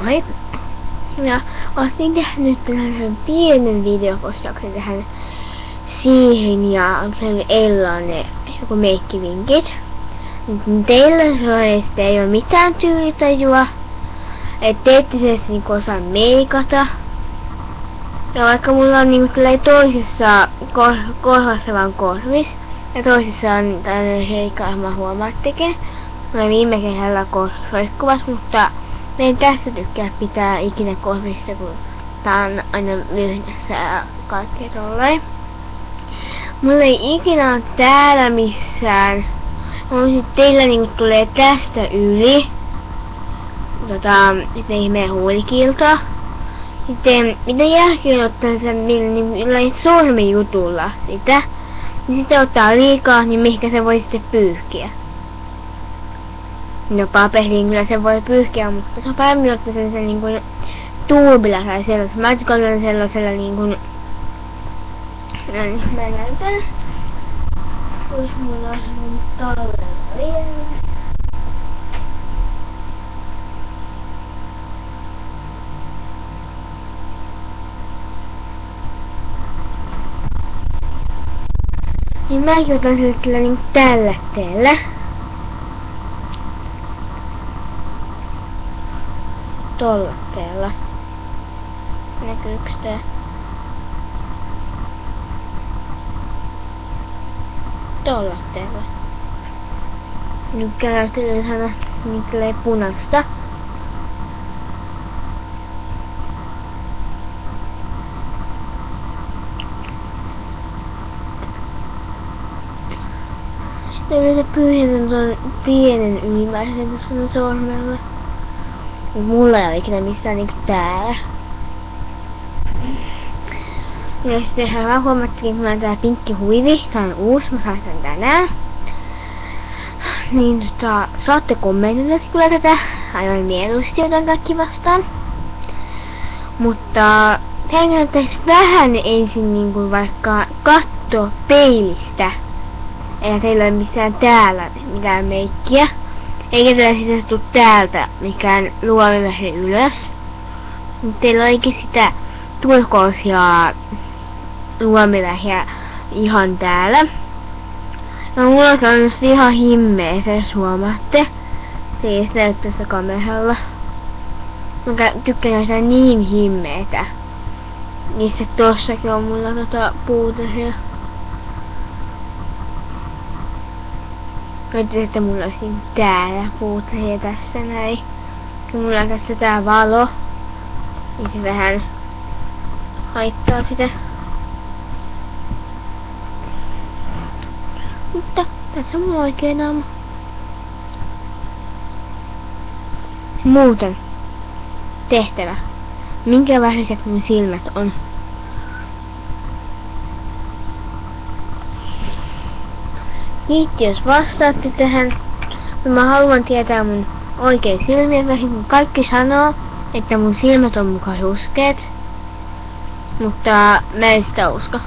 Moi! Ja olin tehnyt tällaisen pienen videopostauksen tähän siihen ja sen Ellalle joku meikkivinkit. Teillä se ei ole mitään tyylitajua, että te ette se niinku osaa meikata. Ja vaikka mulla on niinku toisessa korvassa vaan korvis ja toisessa on tällainen heikka, mä huomaattekin. Mä viime kesällä korvisroikkuvat, mutta mä en tässä tykkää pitää ikinä korvista, kun tää on aina lyhyessä ja kaikkea tolleen. Mulla ei ikinä ole täällä missään. Teillä niinku tulee tästä yli. Sitten ihmeen huulikilta. Sitten mitä jälkeen ottaa sen millä sormijutulla sitä. Niin sitten ottaa liikaa, niin mihinkä se voi sitten pyyhkiä. No paperiin kyllä se voi pyyhkiä, mutta se on paremmin ottaa sen niinku tuubilla tai sellaisella. Mä tykkään sellaisella niinku... No niin, mä näytän. Ois mulla on mun talvella vielä. Niin mäkin otan sille kyllä niinku tällä teellä. Tolla teellä. Näkyykö tää? Tolla teellä. Nyt käräytelen sana niin punaista. Sitten vielä pyyhitän tuon pienen ylimääräisen tuossa sormella. Mulla ei ole ikinä missään niinku täällä. Ja sitten mä huomattiin, että mulla on tää pinkki huivi. Tää on uusi, mä sain sen tänään. Niin saatte kommentoida kyllä tätä aivan mieluusti, jotain kaikki vastaan. Mutta teidän kannattaisi vähän ensin niinku vaikka katsoa peilistä. Eikä teillä ole missään täällä mitään meikkiä. Eikä teillä siis tuu täältä mikään luomiväri ylös. Teillä on oikein sitä turkoosia luomiväriä ihan täällä. No mulla on ihan himmeä, se jos huomaatte. Se ei näy tässä kameralla. Mä tykkään näitä niin himmeitä. Niissä tossakin on mulla puuteria. Koitin, että mulla olisi täällä puuteria tässä näin. Kun mulla on tässä tää valo, niin se vähän haittaa sitä. Mutta tässä on mun oikea naama. Muuten tehtävä. Minkä väriset mun silmät on? Kiitti jos vastaatte tähän. Mä haluan tietää mun oikein silmien värin, kun kaikki sanoo, että mun silmät on muka ruskeet. Mutta mä en sitä usko.